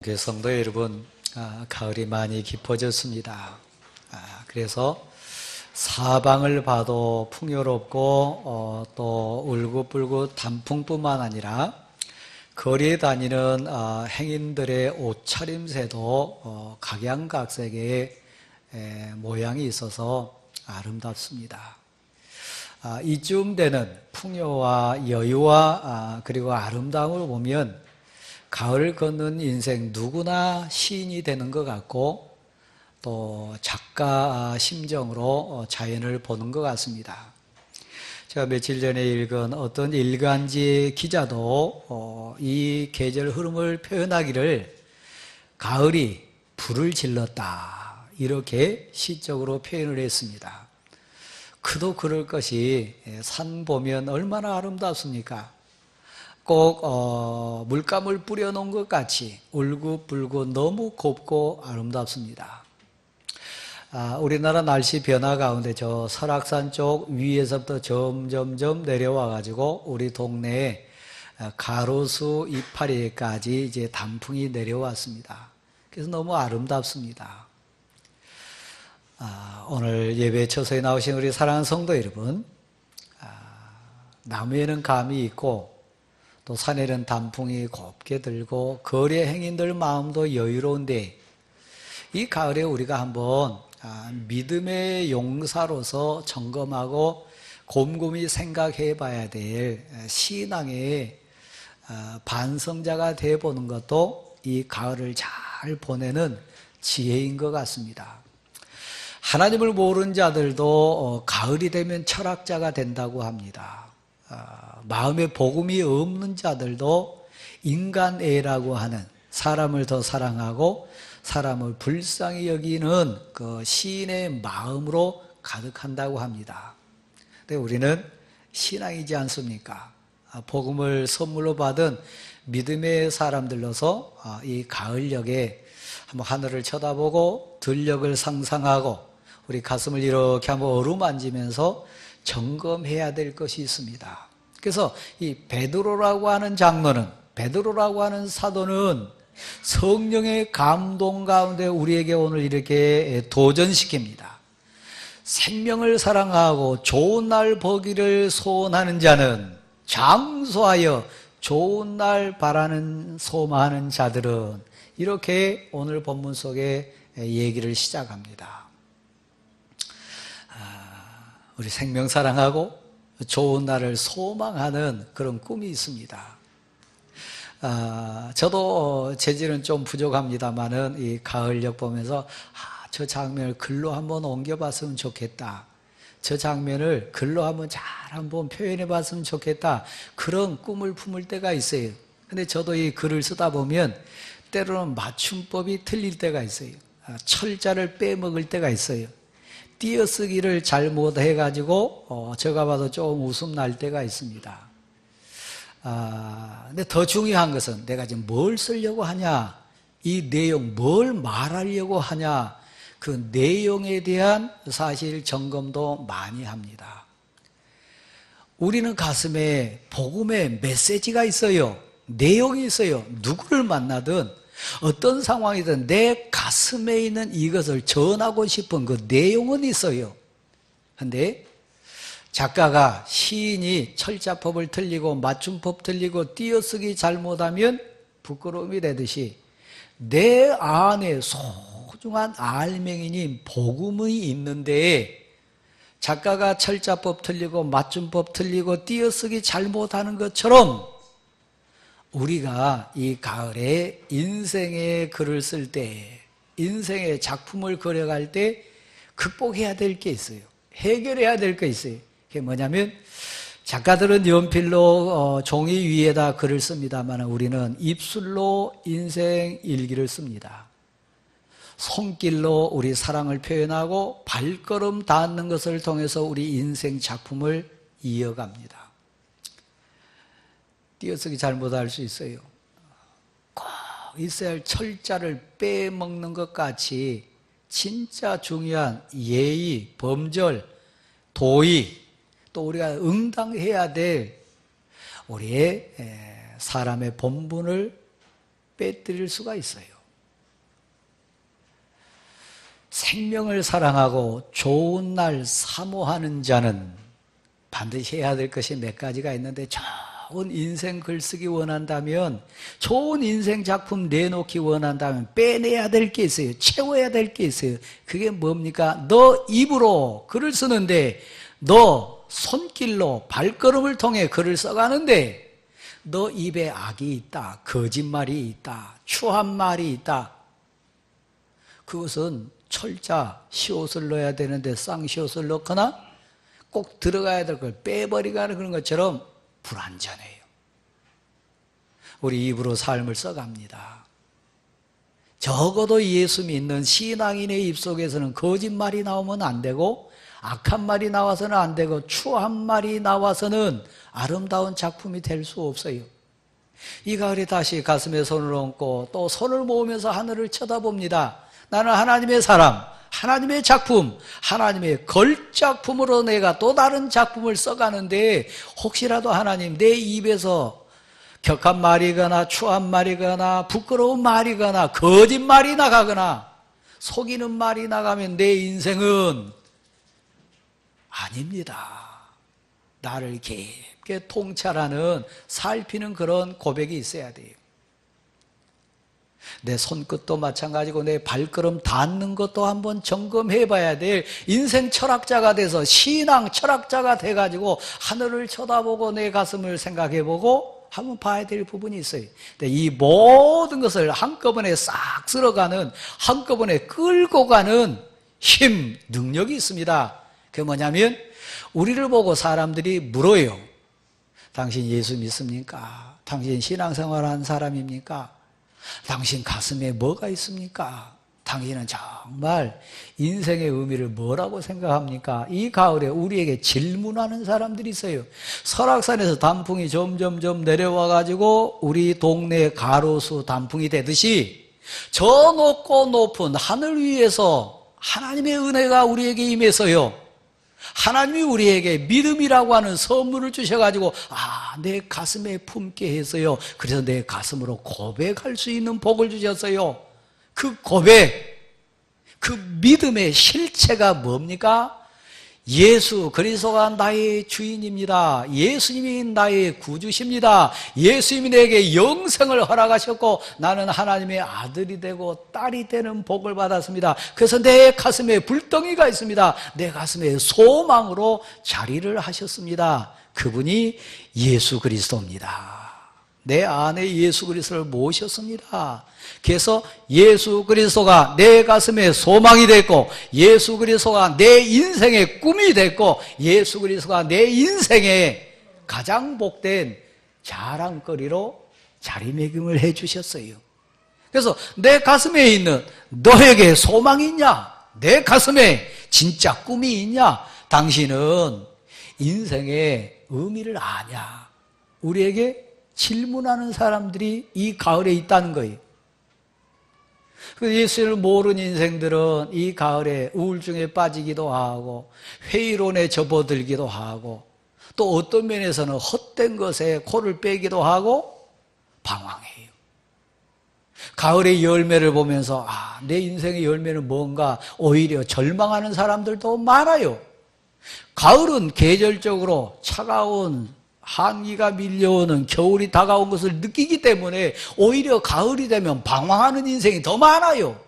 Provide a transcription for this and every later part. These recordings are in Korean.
성도 여러분, 가을이 많이 깊어졌습니다. 그래서 사방을 봐도 풍요롭고 또 울긋불긋 단풍뿐만 아니라 거리에 다니는 행인들의 옷차림새도 각양각색의 모양이 있어서 아름답습니다. 이쯤 되는 풍요와 여유와 그리고 아름다움을 보면 가을 걷는 인생 누구나 시인이 되는 것 같고 또 작가 심정으로 자연을 보는 것 같습니다. 제가 며칠 전에 읽은 어떤 일간지 기자도 이 계절 흐름을 표현하기를 가을이 불을 질렀다 이렇게 시적으로 표현을 했습니다. 그도 그럴 것이 산 보면 얼마나 아름답습니까? 꼭 물감을 뿌려놓은 것 같이 울긋불긋 너무 곱고 아름답습니다. 우리나라 날씨 변화 가운데 저 설악산 쪽 위에서부터 점점점 내려와 가지고 우리 동네에 가로수 이파리까지 이제 단풍이 내려왔습니다. 그래서 너무 아름답습니다. 오늘 예배 처소에 나오신 우리 사랑하는 성도 여러분, 나무에는 감이 있고 또 산에는 단풍이 곱게 들고 거리의 행인들 마음도 여유로운데 이 가을에 우리가 한번 믿음의 용사로서 점검하고 곰곰이 생각해 봐야 될 신앙의 반성자가 되어보는 것도 이 가을을 잘 보내는 지혜인 것 같습니다. 하나님을 모르는 자들도 가을이 되면 철학자가 된다고 합니다. 마음에 복음이 없는 자들도 인간애라고 하는 사람을 더 사랑하고 사람을 불쌍히 여기는 그 시인의 마음으로 가득한다고 합니다. 근데 우리는 신앙이지 않습니까? 복음을 선물로 받은 믿음의 사람들로서 이 가을녘에 한번 하늘을 쳐다보고 들녘을 상상하고 우리 가슴을 이렇게 한번 어루만지면서 점검해야 될 것이 있습니다. 그래서 이 베드로라고 하는 장로는, 베드로라고 하는 사도는 성령의 감동 가운데 우리에게 오늘 이렇게 도전시킵니다. 생명을 사랑하고 좋은 날 보기를 소원하는 자는 장수하여 좋은 날 바라는 소망하는 자들은 이렇게 오늘 본문 속에 얘기를 시작합니다. 우리 생명 사랑하고 좋은 날을 소망하는 그런 꿈이 있습니다. 저도 재질은 좀 부족합니다만은 이 가을녘 보면서 저 장면을 글로 한번 옮겨봤으면 좋겠다. 저 장면을 글로 한번 잘 한번 표현해봤으면 좋겠다. 그런 꿈을 품을 때가 있어요. 근데 저도 이 글을 쓰다 보면 때로는 맞춤법이 틀릴 때가 있어요. 철자를 빼먹을 때가 있어요. 띄어쓰기를 잘못해가지고 제가 봐도 좀 웃음 날 때가 있습니다. 근데 더 중요한 것은 내가 지금 뭘 쓰려고 하냐, 이 내용 뭘 말하려고 하냐, 그 내용에 대한 사실 점검도 많이 합니다. 우리는 가슴에 복음의 메시지가 있어요. 내용이 있어요. 누구를 만나든 어떤 상황이든 내 가슴에 있는 이것을 전하고 싶은 그 내용은 있어요. 그런데 작가가, 시인이 철자법을 틀리고 맞춤법 틀리고 띄어쓰기 잘못하면 부끄러움이 되듯이 내 안에 소중한 알맹이인 복음이 있는데 작가가 철자법 틀리고 맞춤법 틀리고 띄어쓰기 잘못하는 것처럼 우리가 이 가을에 인생의 글을 쓸 때, 인생의 작품을 그려갈 때 극복해야 될 게 있어요. 해결해야 될 게 있어요. 그게 뭐냐면 작가들은 연필로 종이 위에다 글을 씁니다만 우리는 입술로 인생 일기를 씁니다. 손길로 우리 사랑을 표현하고 발걸음 닿는 것을 통해서 우리 인생 작품을 이어갑니다. 띄어쓰기 잘못할 수 있어요. 꼭 있어야 할 철자를 빼먹는 것 같이 진짜 중요한 예의, 범절, 도의, 또 우리가 응당해야 될 우리의 사람의 본분을 빼뜨릴 수가 있어요. 생명을 사랑하고 좋은 날 사모하는 자는 반드시 해야 될 것이 몇 가지가 있는데, 좋은 인생 글쓰기 원한다면, 좋은 인생 작품 내놓기 원한다면 빼내야 될 게 있어요. 채워야 될 게 있어요. 그게 뭡니까? 너 입으로 글을 쓰는데, 너 손길로 발걸음을 통해 글을 써가는데, 너 입에 악이 있다, 거짓말이 있다, 추한 말이 있다. 그것은 철자, 시옷을 넣어야 되는데 쌍시옷을 넣거나 꼭 들어가야 될 걸 빼버리거나 그런 것처럼 불완전해요. 우리 입으로 삶을 써갑니다. 적어도 예수 믿는 신앙인의 입속에서는 거짓말이 나오면 안 되고, 악한 말이 나와서는 안 되고, 추한 말이 나와서는 아름다운 작품이 될 수 없어요. 이 가을에 다시 가슴에 손을 얹고 또 손을 모으면서 하늘을 쳐다봅니다. 나는 하나님의 사람, 하나님의 작품, 하나님의 걸작품으로 내가 또 다른 작품을 써가는데, 혹시라도 하나님 내 입에서 격한 말이거나 추한 말이거나 부끄러운 말이거나 거짓말이 나가거나 속이는 말이 나가면 내 인생은 아닙니다. 나를 깊게 통찰하는, 살피는 그런 고백이 있어야 돼요. 내 손끝도 마찬가지고 내 발걸음 닿는 것도 한번 점검해 봐야 될 인생 철학자가 돼서, 신앙 철학자가 돼가지고 하늘을 쳐다보고 내 가슴을 생각해 보고 한번 봐야 될 부분이 있어요. 근데 이 모든 것을 한꺼번에 싹 쓸어가는, 한꺼번에 끌고 가는 힘, 능력이 있습니다. 그게 뭐냐면, 우리를 보고 사람들이 물어요. 당신 예수 믿습니까? 당신 신앙생활한 사람입니까? 당신 가슴에 뭐가 있습니까? 당신은 정말 인생의 의미를 뭐라고 생각합니까? 이 가을에 우리에게 질문하는 사람들이 있어요. 설악산에서 단풍이 점점점 내려와가지고 우리 동네 가로수 단풍이 되듯이, 저 높고 높은 하늘 위에서 하나님의 은혜가 우리에게 임해서요, 하나님이 우리에게 믿음이라고 하는 선물을 주셔가지고, 내 가슴에 품게 해서요, 그래서 내 가슴으로 고백할 수 있는 복을 주셨어요. 그 고백, 그 믿음의 실체가 뭡니까? 예수 그리스도가 나의 주인입니다. 예수님이 나의 구주십니다. 예수님이 내게 영생을 허락하셨고 나는 하나님의 아들이 되고 딸이 되는 복을 받았습니다. 그래서 내 가슴에 불덩이가 있습니다. 내 가슴에 소망으로 자리를 하셨습니다. 그분이 예수 그리스도입니다. 내 안에 예수 그리스도를 모셨습니다. 그래서 예수 그리스도가 내 가슴에 소망이 됐고, 예수 그리스도가 내 인생의 꿈이 됐고, 예수 그리스도가 내 인생의 가장 복된 자랑거리로 자리매김을 해주셨어요. 그래서 내 가슴에 있는, 너에게 소망이 있냐? 내 가슴에 진짜 꿈이 있냐? 당신은 인생의 의미를 아냐? 우리에게 질문하는 사람들이 이 가을에 있다는 거예요. 예수를 모르는 인생들은 이 가을에 우울증에 빠지기도 하고 회의론에 접어들기도 하고 또 어떤 면에서는 헛된 것에 코를 빼기도 하고 방황해요. 가을의 열매를 보면서 내 인생의 열매는 뭔가 오히려 절망하는 사람들도 많아요. 가을은 계절적으로 차가운 한기가 밀려오는, 겨울이 다가온 것을 느끼기 때문에 오히려 가을이 되면 방황하는 인생이 더 많아요.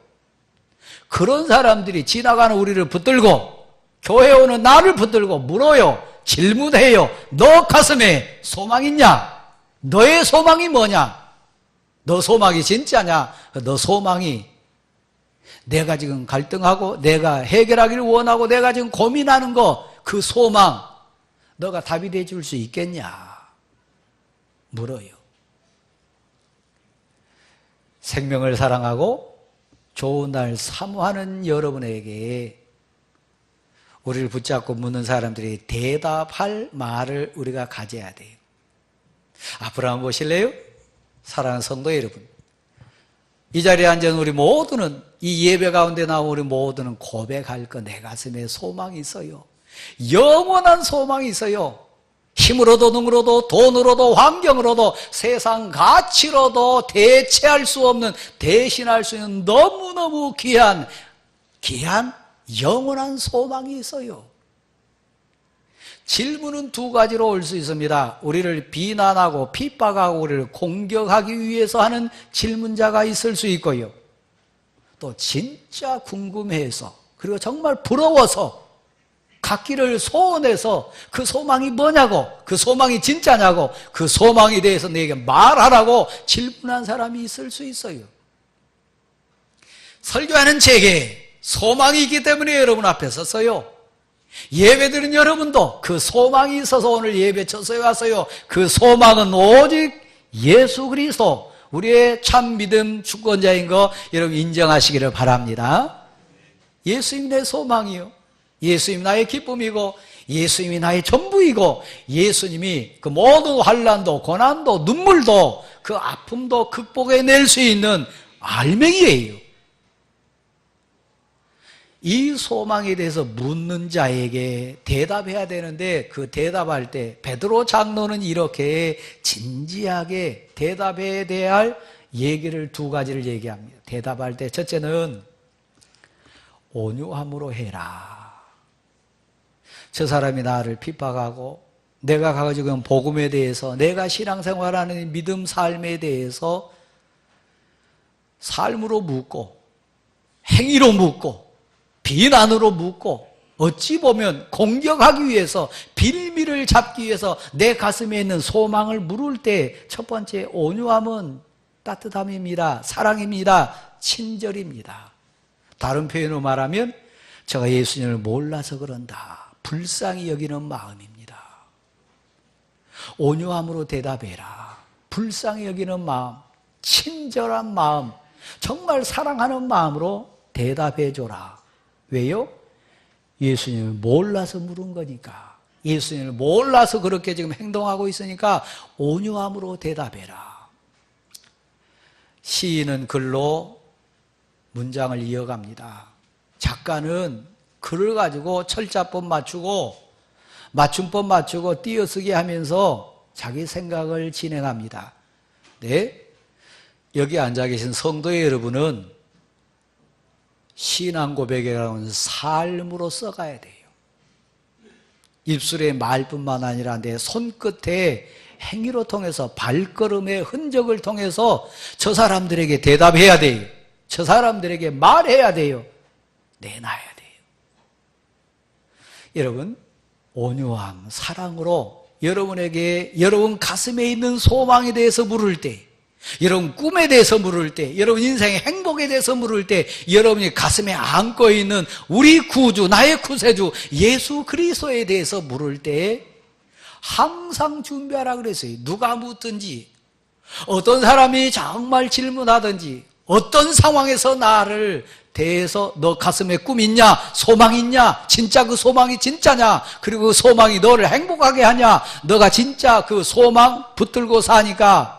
그런 사람들이 지나가는 우리를 붙들고, 교회 오는 나를 붙들고 물어요. 질문해요. 너 가슴에 소망 있냐? 너의 소망이 뭐냐? 너 소망이 진짜냐? 너 소망이 내가 지금 갈등하고 내가 해결하기를 원하고 내가 지금 고민하는 거, 그 소망 너가 답이 돼줄 수 있겠냐? 물어요. 생명을 사랑하고 좋은 날 사모하는 여러분에게 우리를 붙잡고 묻는 사람들이 대답할 말을 우리가 가져야 돼요. 앞으로 한번 보실래요? 사랑하는 성도 여러분, 이 자리에 앉은 우리 모두는, 이 예배 가운데 나온 우리 모두는 고백할 거, 내 가슴에 소망이 있어요. 영원한 소망이 있어요. 힘으로도 능으로도 돈으로도 환경으로도 세상 가치로도 대체할 수 없는, 대신할 수 있는 너무너무 귀한 영원한 소망이 있어요. 질문은 두 가지로 올 수 있습니다. 우리를 비난하고 핍박하고 우리를 공격하기 위해서 하는 질문자가 있을 수 있고요. 또 진짜 궁금해서, 그리고 정말 부러워서, 갖기를 소원해서 그 소망이 뭐냐고, 그 소망이 진짜냐고, 그 소망에 대해서 내게 말하라고 질문한 사람이 있을 수 있어요. 설교하는 제게 소망이 있기 때문에 여러분 앞에 섰어요. 예배드린 여러분도 그 소망이 있어서 오늘 예배 처소에 왔어요. 그 소망은 오직 예수 그리스도, 우리의 참 믿음 주권자인 거 여러분 인정하시기를 바랍니다. 예수님이 내 소망이요, 예수님이 나의 기쁨이고, 예수님이 나의 전부이고, 예수님이 그 모든 환난도 고난도 눈물도 그 아픔도 극복해낼 수 있는 알맹이에요. 이 소망에 대해서 묻는 자에게 대답해야 되는데, 그 대답할 때 베드로 장로는 이렇게 진지하게 대답해야 될 얘기를 두 가지를 얘기합니다. 대답할 때 첫째는 온유함으로 해라. 저 사람이 나를 핍박하고 내가 가지고 있는 복음에 대해서, 내가 신앙생활하는 믿음 삶에 대해서 삶으로 묻고 행위로 묻고 비난으로 묻고, 어찌 보면 공격하기 위해서, 빌미를 잡기 위해서 내 가슴에 있는 소망을 물을 때 첫 번째 온유함은 따뜻함입니다. 사랑입니다. 친절입니다. 다른 표현으로 말하면 제가 예수님을 몰라서 그런다, 불쌍히 여기는 마음입니다. 온유함으로 대답해라. 불쌍히 여기는 마음, 친절한 마음, 정말 사랑하는 마음으로 대답해줘라. 왜요? 예수님을 몰라서 물은 거니까. 예수님을 몰라서 그렇게 지금 행동하고 있으니까 온유함으로 대답해라. 시인은 글로 문장을 이어갑니다. 작가는 글을 가지고 철자법 맞추고 맞춤법 맞추고 띄어쓰기 하면서 자기 생각을 진행합니다. 네? 여기 앉아 계신 성도 여러분은 신앙 고백이라는 삶으로 써가야 돼요. 입술의 말뿐만 아니라 내 손끝에 행위로 통해서, 발걸음의 흔적을 통해서 저 사람들에게 대답해야 돼요. 저 사람들에게 말해야 돼요. 내놔야 돼요. 여러분, 온유함, 사랑으로 여러분에게, 여러분 가슴에 있는 소망에 대해서 물을 때, 여러분 꿈에 대해서 물을 때, 여러분 인생의 행복에 대해서 물을 때, 여러분이 가슴에 안고 있는 우리 구주, 나의 구세주 예수 그리스도에 대해서 물을 때 항상 준비하라 그랬어요. 누가 묻든지, 어떤 사람이 정말 질문하든지, 어떤 상황에서 나를 대해서 너 가슴에 꿈 있냐, 소망 있냐, 진짜 그 소망이 진짜냐, 그리고 그 소망이 너를 행복하게 하냐, 너가 진짜 그 소망 붙들고 사니까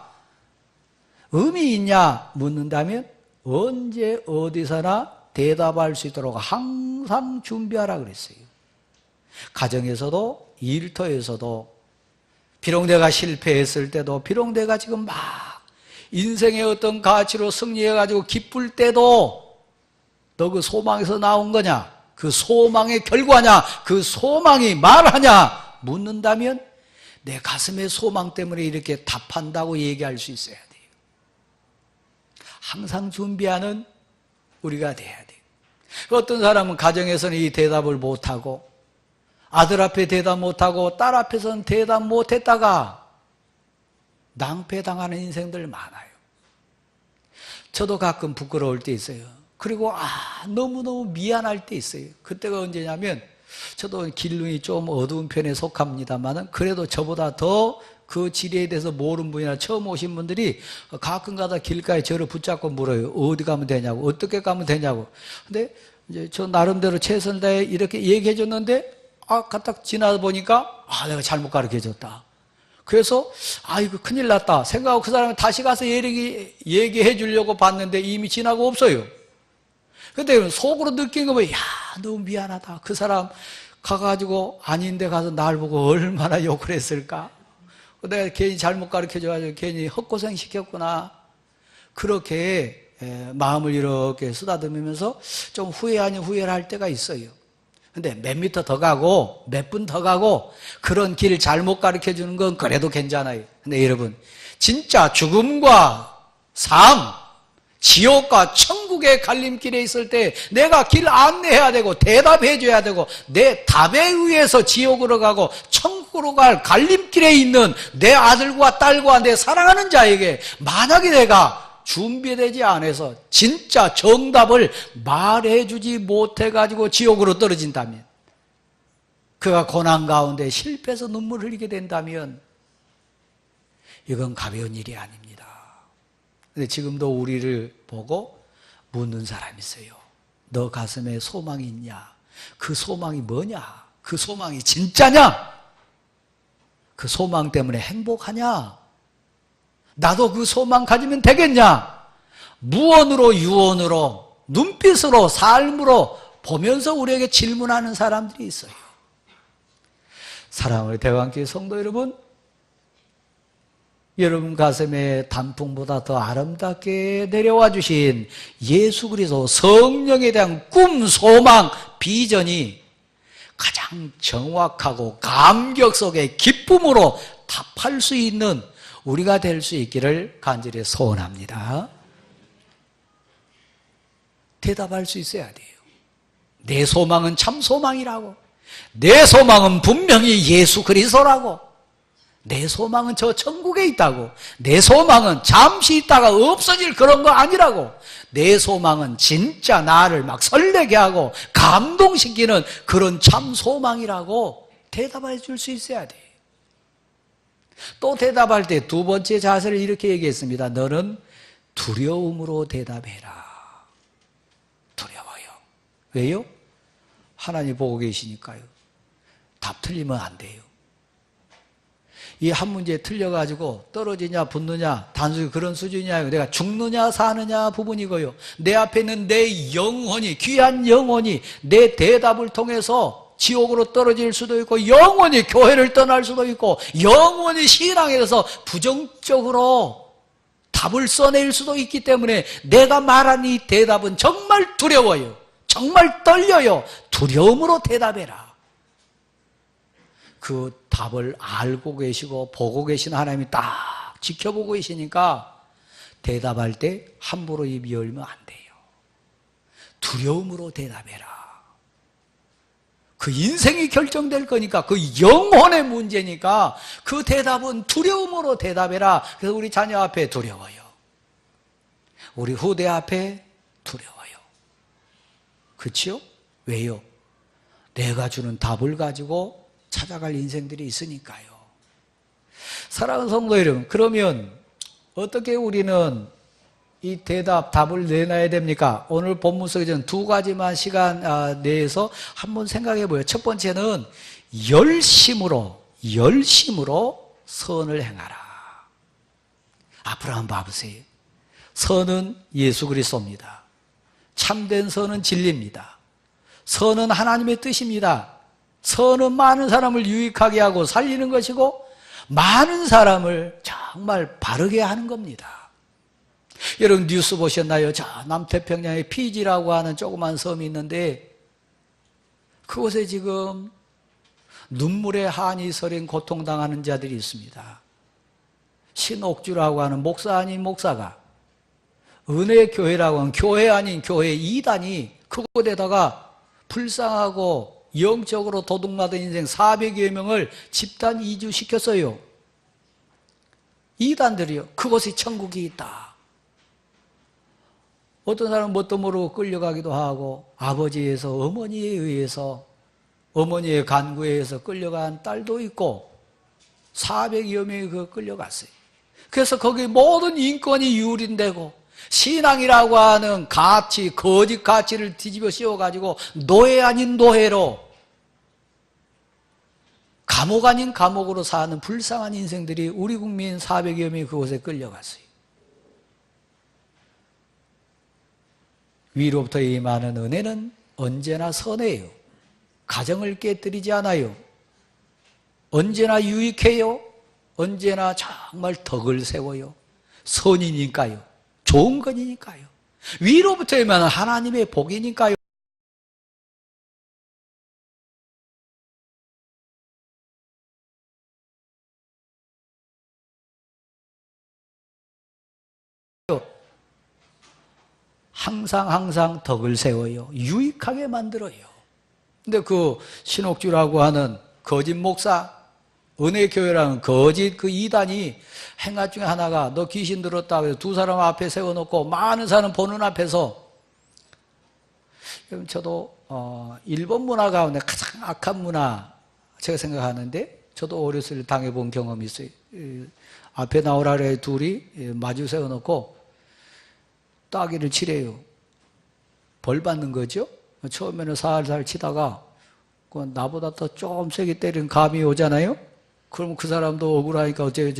의미 있냐 묻는다면 언제 어디서나 대답할 수 있도록 항상 준비하라 그랬어요. 가정에서도 일터에서도, 비록 내가 실패했을 때도, 비록 내가 지금 막 인생의 어떤 가치로 승리해가지고 기쁠 때도 너 그 소망에서 나온 거냐, 그 소망의 결과냐, 그 소망이 말하냐 묻는다면 내 가슴의 소망 때문에 이렇게 답한다고 얘기할 수 있어야 돼요. 항상 준비하는 우리가 돼야 돼요. 어떤 사람은 가정에서는 이 대답을 못하고, 아들 앞에 대답 못하고 딸 앞에서는 대답 못했다가 낭패당하는 인생들 많아요. 저도 가끔 부끄러울 때 있어요. 그리고 너무너무 미안할 때 있어요. 그때가 언제냐면, 저도 길눈이 좀 어두운 편에 속합니다만 그래도 저보다 더 그 지리에 대해서 모르는 분이나 처음 오신 분들이 가끔가다 길가에 저를 붙잡고 물어요. 어디 가면 되냐고, 어떻게 가면 되냐고. 근데 이제 저 나름대로 최선을 다해 이렇게 얘기해 줬는데, 딱 지나다 보니까 내가 잘못 가르쳐 줬다. 그래서 이거 큰일 났다 생각하고 그 사람이 다시 가서 얘기해 주려고 봤는데 이미 지나고 없어요. 근데 속으로 느낀 거 보면, 너무 미안하다. 그 사람 가가지고 아닌데 가서 날 보고 얼마나 욕을 했을까? 내가 괜히 잘못 가르쳐줘가지고 괜히 헛고생 시켰구나. 그렇게 마음을 이렇게 쓰다듬으면서 좀 후회 아닌 후회를 할 때가 있어요. 근데 몇 미터 더 가고 몇 분 더 가고 그런 길 잘못 가르쳐주는 건 그래도 괜찮아요. 근데 여러분, 진짜 죽음과 삶, 지옥과 천국의 갈림길에 있을 때 내가 길 안내해야 되고 대답해 줘야 되고 내 답에 의해서 지옥으로 가고 천국으로 갈 갈림길에 있는 내 아들과 딸과 내 사랑하는 자에게 만약에 내가 준비되지 않아서 진짜 정답을 말해주지 못해가지고 지옥으로 떨어진다면, 그가 고난 가운데 실패해서 눈물 흘리게 된다면 이건 가벼운 일이 아닙니다. 근데 지금도 우리를 보고 묻는 사람이 있어요. 너 가슴에 소망이 있냐? 그 소망이 뭐냐? 그 소망이 진짜냐? 그 소망 때문에 행복하냐? 나도 그 소망 가지면 되겠냐? 무언으로 유언으로 눈빛으로 삶으로 보면서 우리에게 질문하는 사람들이 있어요. 사랑하는 대왕교회 성도 여러분, 여러분 가슴에 단풍보다 더 아름답게 내려와 주신 예수 그리스도 성령에 대한 꿈, 소망, 비전이 가장 정확하고 감격 속의 기쁨으로 답할 수 있는 우리가 될 수 있기를 간절히 소원합니다. 대답할 수 있어야 돼요. 내 소망은 참 소망이라고, 내 소망은 분명히 예수 그리스도라고, 내 소망은 저 천국에 있다고, 내 소망은 잠시 있다가 없어질 그런 거 아니라고, 내 소망은 진짜 나를 막 설레게 하고 감동시키는 그런 참 소망이라고 대답해 줄 수 있어야 돼요. 또 대답할 때 두 번째 자세를 이렇게 얘기했습니다. 너는 두려움으로 대답해라. 두려워요. 왜요? 하나님 보고 계시니까요. 답 틀리면 안 돼요. 이 한 문제 틀려가지고 떨어지냐 붙느냐 단순히 그런 수준이 아니고 내가 죽느냐 사느냐 부분이고요. 내 앞에 있는 내 영혼이, 귀한 영혼이 내 대답을 통해서 지옥으로 떨어질 수도 있고, 영원히 교회를 떠날 수도 있고, 영원히 신앙에 대해서 부정적으로 답을 써낼 수도 있기 때문에 내가 말한 이 대답은 정말 두려워요. 정말 떨려요. 두려움으로 대답해라. 그 답을 알고 계시고 보고 계신 하나님이 딱 지켜보고 계시니까 대답할 때 함부로 입 열면 안 돼요. 두려움으로 대답해라. 그 인생이 결정될 거니까, 그 영혼의 문제니까 그 대답은 두려움으로 대답해라. 그래서 우리 자녀 앞에 두려워요. 우리 후대 앞에 두려워요. 그렇죠? 왜요? 내가 주는 답을 가지고 찾아갈 인생들이 있으니까요. 사랑하는 성도 여러분, 그러면 어떻게 우리는 이 답을 내놔야 됩니까? 오늘 본문 속에 저는 두 가지만 시간 내에서 한번 생각해 보여요. 첫 번째는 열심으로 선을 행하라. 앞으로 한번 봐보세요. 선은 예수 그리스도입니다. 참된 선은 진리입니다. 선은 하나님의 뜻입니다. 선은 많은 사람을 유익하게 하고 살리는 것이고 많은 사람을 정말 바르게 하는 겁니다. 여러분 뉴스 보셨나요? 저 남태평양에 피지라고 하는 조그만 섬이 있는데 그곳에 지금 눈물의 한이 서린 고통당하는 자들이 있습니다. 신옥주라고 하는 목사 아닌 목사가 은혜교회라고 하는 교회 아닌 교회 2단이 그곳에다가 불쌍하고 영적으로 도둑맞은 인생 400여 명을 집단 이주시켰어요. 2단들이요. 그곳에 천국이 있다. 어떤 사람은 뭣도 모르고 끌려가기도 하고 아버지에서 어머니에 의해서 어머니의 간구에 의해서 끌려간 딸도 있고 400여 명이 끌려갔어요. 그래서 거기 모든 인권이 유린되고 신앙이라고 하는 가치, 거짓 가치를 뒤집어 씌워가지고 노예 아닌 노예로 감옥 아닌 감옥으로 사는 불쌍한 인생들이 우리 국민 400여 명이 그곳에 끌려갔어요. 위로부터 임하는 은혜는 언제나 선해요. 가정을 깨뜨리지 않아요. 언제나 유익해요. 언제나 정말 덕을 세워요. 선이니까요. 좋은 것이니까요. 위로부터 오면 하나님의 복이니까요. 항상 덕을 세워요. 유익하게 만들어요. 근데 그 신옥주라고 하는 거짓 목사, 은혜교회라는 거짓 그 이단이 행할 중에 하나가 너 귀신 들었다 그래서 두 사람 앞에 세워놓고 많은 사람 보는 앞에서, 저도 일본 문화 가운데 가장 악한 문화 제가 생각하는데, 저도 어렸을 때 당해본 경험이 있어요. 앞에 나오라 그래 둘이 마주 세워놓고 따귀를 치래요. 벌 받는 거죠. 처음에는 살살 치다가 나보다 더 좀 세게 때리는 감이 오잖아요. 그럼 그 사람도 억울하니까 어째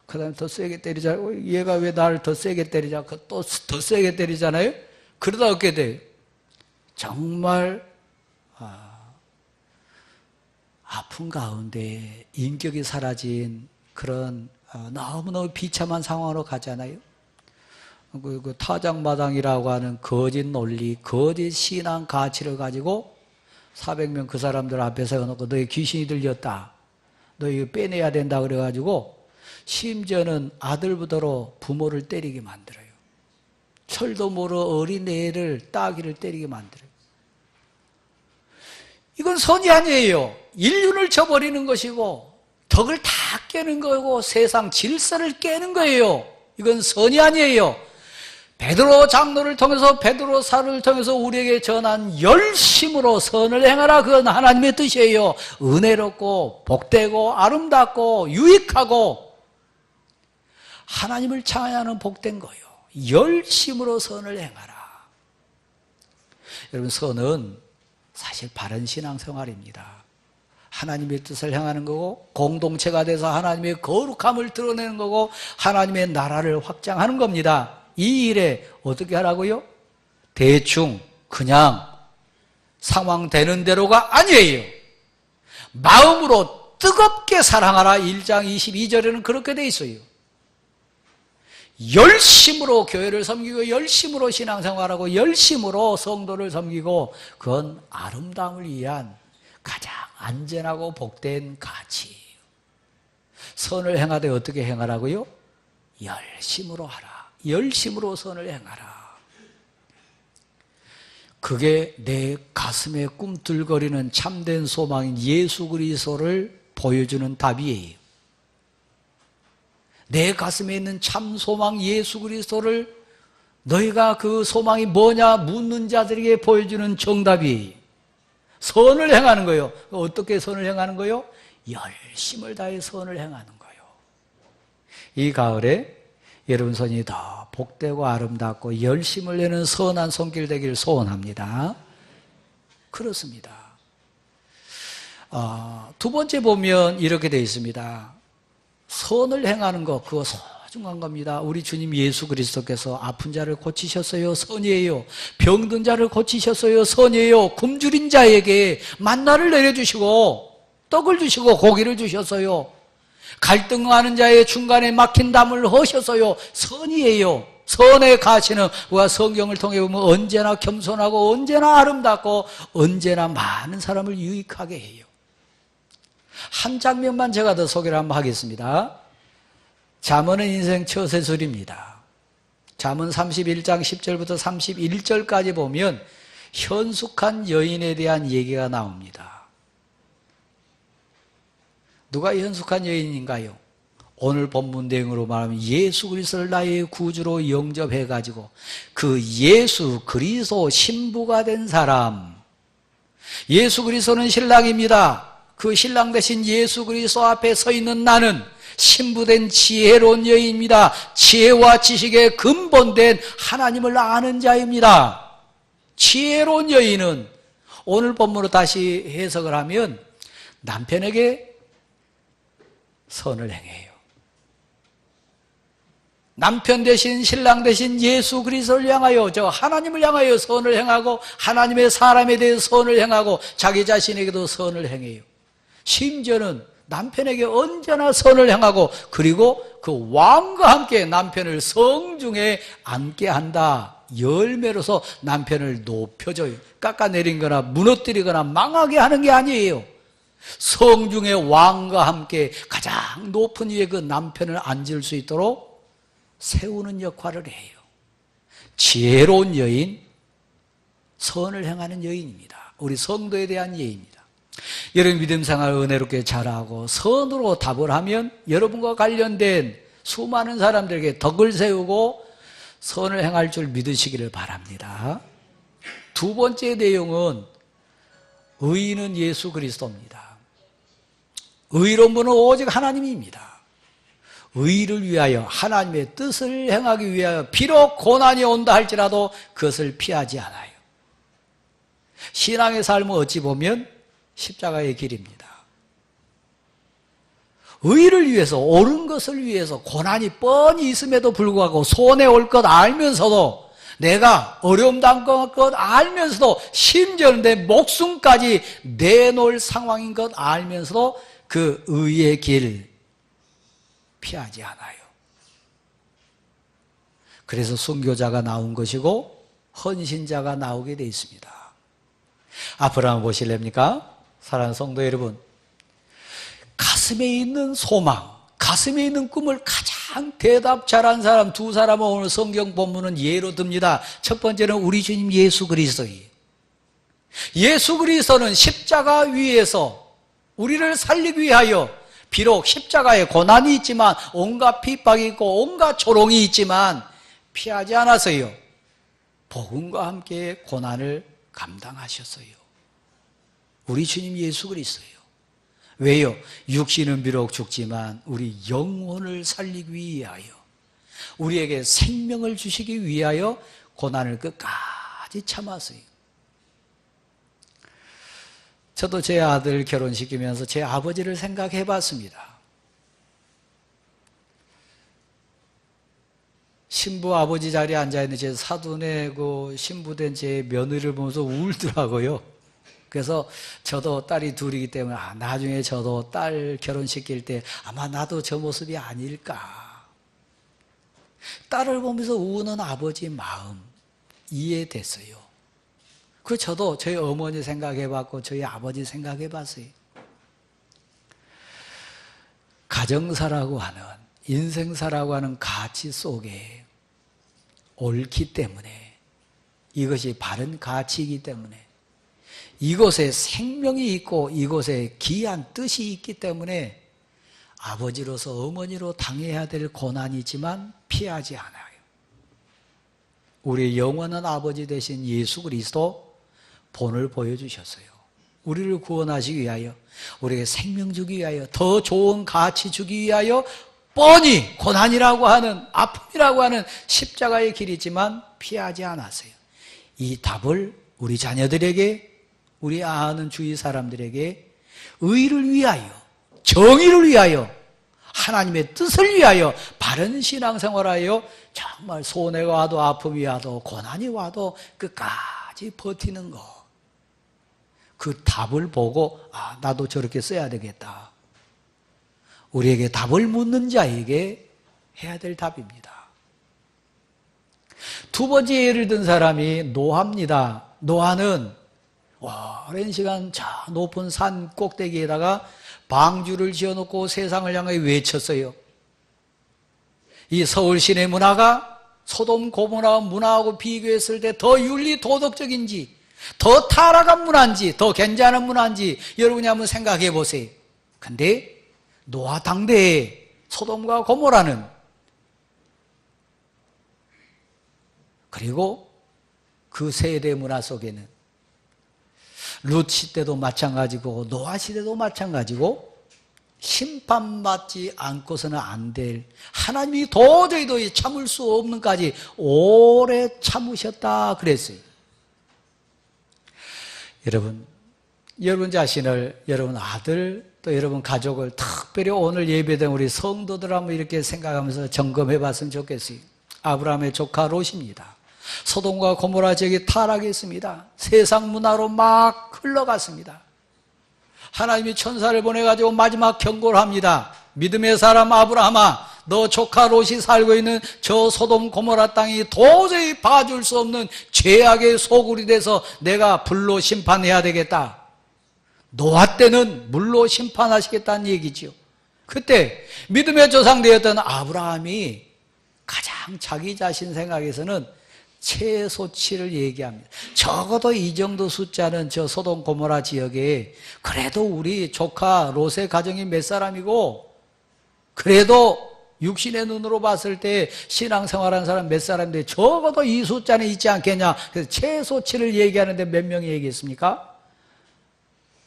그 다음에 더 세게 때리자. 얘가 왜 나를 더 세게 때리자. 또 더 세게 때리잖아요. 그러다 어떻게 돼요? 정말 아픈 가운데 인격이 사라진 그런 너무너무 비참한 상황으로 가잖아요. 그 타작마당이라고 하는 거짓 논리, 거짓 신앙 가치를 가지고 400명 그 사람들 앞에 세워놓고 너희 귀신이 들렸다, 너 이거 빼내야 된다 그래가지고 심지어는 아들부터로 부모를 때리게 만들어요. 철도 모르 어린애를 따귀를 때리게 만들어요. 이건 선이 아니에요. 인륜을 저버리는 것이고 덕을 다 깨는 거고 세상 질서를 깨는 거예요. 이건 선이 아니에요. 베드로 장로를 통해서, 베드로 사도를 통해서 우리에게 전한 열심으로 선을 행하라, 그건 하나님의 뜻이에요. 은혜롭고 복되고 아름답고 유익하고 하나님을 찬양하는 복된 거예요. 열심으로 선을 행하라. 여러분, 선은 사실 바른 신앙생활입니다. 하나님의 뜻을 행하는 거고 공동체가 돼서 하나님의 거룩함을 드러내는 거고 하나님의 나라를 확장하는 겁니다. 이 일에 어떻게 하라고요? 대충 그냥 상황 되는 대로가 아니에요. 마음으로 뜨겁게 사랑하라. 1장 22절에는 그렇게 돼 있어요. 열심으로 교회를 섬기고 열심으로 신앙생활하고 열심으로 성도를 섬기고, 그건 아름다움을 위한 가장 안전하고 복된 가치예요. 선을 행하되 어떻게 행하라고요? 열심으로 하라. 열심으로 선을 행하라. 그게 내 가슴에 꿈틀거리는 참된 소망인 예수 그리스도를 보여주는 답이에요. 내 가슴에 있는 참 소망 예수 그리스도를 너희가 그 소망이 뭐냐 묻는 자들에게 보여주는 정답이에요. 선을 행하는 거예요. 어떻게 선을 행하는 거예요? 열심을 다해 선을 행하는 거예요. 이 가을에 여러분 손이 더 복되고 아름답고 열심을 내는 선한 손길 되기를 소원합니다. 그렇습니다. 두 번째 보면 이렇게 되어 있습니다. 선을 행하는 것, 그거 소중한 겁니다. 우리 주님 예수 그리스도께서 아픈 자를 고치셨어요. 선이에요. 병든 자를 고치셨어요. 선이에요. 굶주린 자에게 만나를 내려주시고 떡을 주시고 고기를 주셨어요. 갈등하는 자의 중간에 막힌 담을 허셨어요. 선이에요. 선의 가치는 우리가 성경을 통해 보면 언제나 겸손하고 언제나 아름답고 언제나 많은 사람을 유익하게 해요. 한 장면만 제가 더 소개를 한번 하겠습니다. 잠언은 인생 처세술입니다. 잠언 31장 10절부터 31절까지 보면 현숙한 여인에 대한 얘기가 나옵니다. 누가 현숙한 여인인가요? 오늘 본문 내용으로 말하면 예수 그리스도를 나의 구주로 영접해가지고 그 예수 그리스도 신부가 된 사람. 예수 그리스도는 신랑입니다. 그 신랑 대신 예수 그리스도 앞에 서 있는 나는 신부된 지혜로운 여인입니다. 지혜와 지식의 근본된 하나님을 아는 자입니다. 지혜로운 여인은 오늘 본문으로 다시 해석을 하면 남편에게 선을 행해요. 남편 대신 신랑 대신 예수 그리스도를 향하여 저 하나님을 향하여 선을 행하고 하나님의 사람에 대해 선을 행하고 자기 자신에게도 선을 행해요. 심지어는 남편에게 언제나 선을 행하고 그리고 그 왕과 함께 남편을 성중에 앉게 한다. 열매로서 남편을 높여줘요. 깎아내린 거나 무너뜨리거나 망하게 하는 게 아니에요. 성중의 왕과 함께 가장 높은 위에 그 남편을 앉을 수 있도록 세우는 역할을 해요. 지혜로운 여인, 선을 행하는 여인입니다. 우리 성도에 대한 예입니다. 여러분 믿음 생활 은혜롭게 잘하고 선으로 답을 하면 여러분과 관련된 수많은 사람들에게 덕을 세우고 선을 행할 줄 믿으시기를 바랍니다. 두 번째 내용은 의인은 예수 그리스도입니다. 의로운 분은 오직 하나님입니다. 의를 위하여 하나님의 뜻을 행하기 위하여 비록 고난이 온다 할지라도 그것을 피하지 않아요. 신앙의 삶은 어찌 보면 십자가의 길입니다. 의를 위해서 옳은 것을 위해서 고난이 뻔히 있음에도 불구하고 손해 올 것 알면서도 내가 어려움 당할 것 알면서도 심지어는 내 목숨까지 내놓을 상황인 것 알면서도 그 의의 길 피하지 않아요. 그래서 순교자가 나온 것이고 헌신자가 나오게 되어 있습니다. 앞으로 한번 보실랍니까? 사랑하는 성도 여러분, 가슴에 있는 소망, 가슴에 있는 꿈을 가장 대답 잘한 사람 두 사람은 오늘 성경 본문은 예로 듭니다. 첫 번째는 우리 주님 예수 그리스도예요. 예수 그리스도는 십자가 위에서 우리를 살리기 위하여 비록 십자가에 고난이 있지만 온갖 핍박이 있고 온갖 조롱이 있지만 피하지 않았어요. 복음과 함께 고난을 감당하셨어요. 우리 주님 예수 그리스도예요. 왜요? 육신은 비록 죽지만 우리 영혼을 살리기 위하여 우리에게 생명을 주시기 위하여 고난을 끝까지 참았어요. 저도 제 아들 결혼시키면서 제 아버지를 생각해 봤습니다. 신부 아버지 자리에 앉아있는 제 사돈의 그 신부된 제 며느리를 보면서 울더라고요. 그래서 저도 딸이 둘이기 때문에 나중에 저도 딸 결혼시킬 때 아마 나도 저 모습이 아닐까. 딸을 보면서 우는 아버지 마음 이해됐어요. 그 저도 저희 어머니 생각해봤고 저희 아버지 생각해봤어요. 가정사라고 하는 인생사라고 하는 가치 속에 옳기 때문에 이것이 바른 가치이기 때문에 이곳에 생명이 있고 이곳에 귀한 뜻이 있기 때문에 아버지로서 어머니로 당해야 될 고난이 있지만 피하지 않아요. 우리의 영원한 아버지 되신 예수 그리스도 본을 보여주셨어요. 우리를 구원하시기 위하여 우리에게 생명 주기 위하여 더 좋은 가치 주기 위하여 뻔히 고난이라고 하는 아픔이라고 하는 십자가의 길이지만 피하지 않았어요. 이 답을 우리 자녀들에게 우리 아는 주위 사람들에게 의를 위하여 정의를 위하여 하나님의 뜻을 위하여 바른 신앙생활하여 정말 손해가 와도 아픔이 와도 고난이 와도 끝까지 버티는 것, 그 답을 보고 나도 저렇게 써야 되겠다. 우리에게 답을 묻는 자에게 해야 될 답입니다. 두 번째 예를 든 사람이 노아입니다. 노아는 오랜 시간 저 높은 산 꼭대기에다가 방주를 지어놓고 세상을 향해 외쳤어요. 이 서울 시내 문화가 소돔 고모라 문화하고 비교했을 때 더 윤리 도덕적인지 더 타락한 문화인지 더 괜찮은 문화인지 여러분이 한번 생각해 보세요. 근데 노아 당대에 소돔과 고모라는 그리고 그 세대 문화 속에는 룻 시대도 마찬가지고 노아 시대도 마찬가지고 심판받지 않고서는 안 될 하나님이 도저히 참을 수 없는까지 오래 참으셨다 그랬어요. 여러분 자신을 여러분 아들 또 여러분 가족을 특별히 오늘 예배된 우리 성도들 한번 이렇게 생각하면서 점검해 봤으면 좋겠어요. 아브라함의 조카 롯입니다. 소돔과 고모라 지역이 타락했습니다. 세상 문화로 막 흘러갔습니다. 하나님이 천사를 보내가지고 마지막 경고를 합니다. 믿음의 사람 아브라함아, 너 조카 롯이 살고 있는 저 소돔 고모라 땅이 도저히 봐줄 수 없는 죄악의 소굴이 돼서 내가 불로 심판해야 되겠다. 노아 때는 물로 심판하시겠다는 얘기죠. 그때 믿음의 조상 되었던 아브라함이 가장 자기 자신 생각에서는 최소치를 얘기합니다. 적어도 이 정도 숫자는 저 소돔 고모라 지역에 그래도 우리 조카 롯의 가정이 몇 사람이고 그래도 육신의 눈으로 봤을 때 신앙생활하는 사람 몇 사람인데 적어도 이 숫자는 있지 않겠냐. 그래서 최소치를 얘기하는데 몇 명이 얘기했습니까?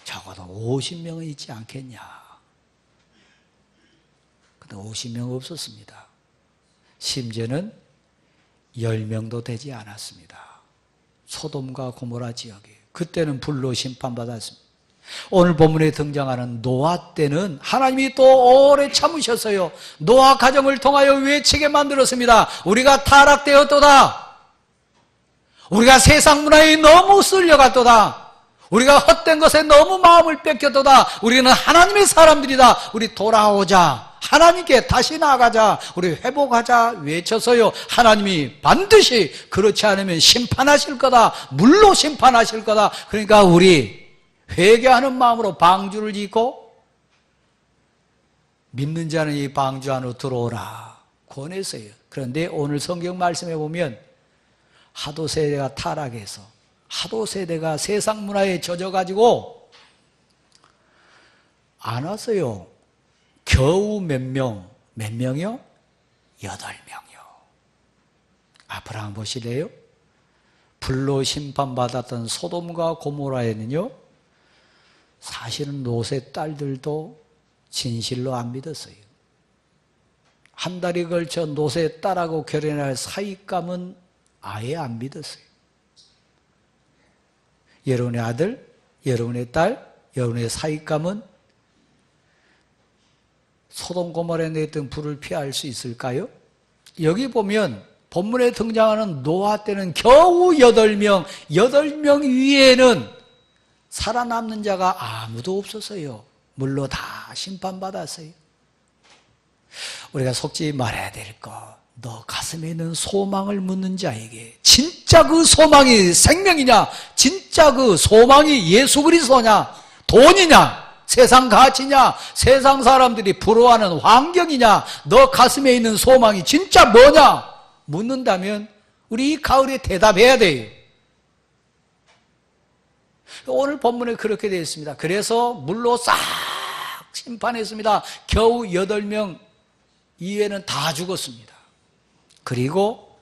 적어도 50명은 있지 않겠냐. 근데 50명 없었습니다. 심지어는 10명도 되지 않았습니다. 소돔과 고모라 지역에. 그때는 불로 심판받았습니다. 오늘 본문에 등장하는 노아 때는 하나님이 또 오래 참으셨어요. 노아 가정을 통하여 외치게 만들었습니다. 우리가 타락되었도다. 우리가 세상 문화에 너무 쓸려갔도다. 우리가 헛된 것에 너무 마음을 뺏겼도다. 우리는 하나님의 사람들이다. 우리 돌아오자. 하나님께 다시 나아가자. 우리 회복하자 외쳐서요. 하나님이 반드시 그렇지 않으면 심판하실 거다. 물로 심판하실 거다. 그러니까 우리 회개하는 마음으로 방주를 짓고 믿는 자는 이 방주 안으로 들어오라 권했어요. 그런데 오늘 성경 말씀에 보면 하도 세대가 타락해서 하도 세대가 세상 문화에 젖어가지고 안 왔어요. 겨우 몇 명이요? 8명이요. 아브라함 보실래요? 불로 심판받았던 소돔과 고모라에는요, 사실은 롯의 딸들도 진실로 안 믿었어요. 한 달이 걸쳐 롯의 딸하고 결혼할 사익감은 아예 안 믿었어요. 여러분의 아들, 여러분의 딸, 여러분의 사익감은 소돔 고모라에 내던 불을 피할 수 있을까요? 여기 보면 본문에 등장하는 노아 때는 겨우 8명, 8명 위에는 살아남는 자가 아무도 없었어요. 물로 다 심판받았어요. 우리가 속지 말아야 될 것, 너 가슴에 있는 소망을 묻는 자에게 진짜 그 소망이 생명이냐, 진짜 그 소망이 예수 그리스도냐, 돈이냐, 세상 가치냐, 세상 사람들이 부러워하는 환경이냐, 너 가슴에 있는 소망이 진짜 뭐냐 묻는다면 우리 이 가을에 대답해야 돼요. 오늘 본문에 그렇게 되어 있습니다. 그래서 물로 싹 심판했습니다. 겨우 8명 이외에는 다 죽었습니다. 그리고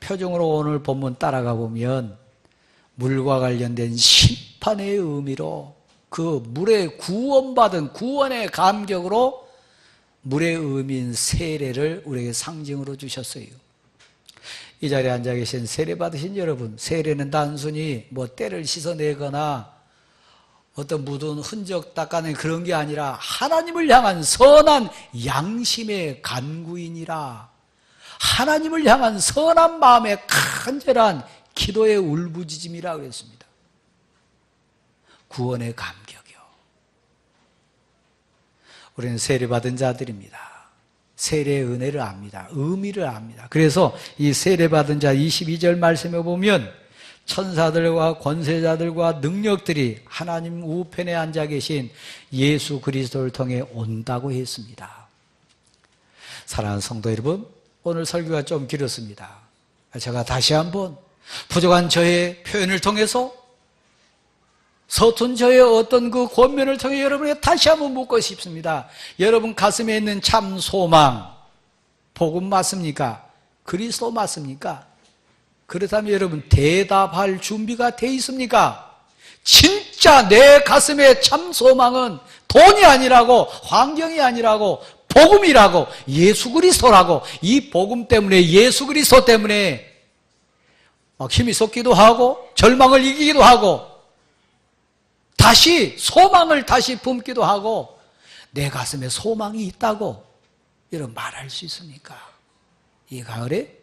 표정으로 오늘 본문 따라가 보면 물과 관련된 심판의 의미로 그 물에 구원받은 구원의 감격으로 물의 의미인 세례를 우리에게 상징으로 주셨어요. 이 자리에 앉아 계신 세례 받으신 여러분, 세례는 단순히 뭐 때를 씻어내거나 어떤 묻은 흔적 닦아내는 그런 게 아니라 하나님을 향한 선한 양심의 간구이니라. 하나님을 향한 선한 마음의 간절한 기도의 울부짖음이라 그랬습니다. 구원의 감격이요. 우리는 세례받은 자들입니다. 세례의 은혜를 압니다. 의미를 압니다. 그래서 이 세례받은 자 22절 말씀에 보면 천사들과 권세자들과 능력들이 하나님 우편에 앉아 계신 예수 그리스도를 통해 온다고 했습니다. 사랑하는 성도 여러분, 오늘 설교가 좀 길었습니다. 제가 다시 한번 부족한 저의 표현을 통해서 서툰 저의 어떤 그 권면을 통해 여러분에게 다시 한번 묻고 싶습니다. 여러분 가슴에 있는 참 소망, 복음 맞습니까? 그리스도 맞습니까? 그렇다면 여러분 대답할 준비가 돼 있습니까? 진짜 내 가슴에 참 소망은 돈이 아니라고, 환경이 아니라고, 복음이라고, 예수 그리스도라고, 이 복음 때문에, 예수 그리스도 때문에 막 힘이 솟기도 하고 절망을 이기기도 하고 다시 소망을 다시 품기도 하고 내 가슴에 소망이 있다고 여러분 말할 수 있습니까? 이 가을에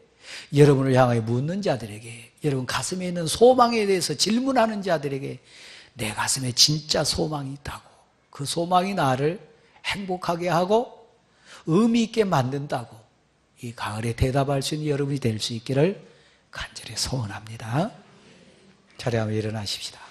여러분을 향하여 묻는 자들에게, 여러분 가슴에 있는 소망에 대해서 질문하는 자들에게 내 가슴에 진짜 소망이 있다고, 그 소망이 나를 행복하게 하고 의미 있게 만든다고 이 가을에 대답할 수 있는 여러분이 될 수 있기를 간절히 소원합니다. 자리하며 일어나십시다.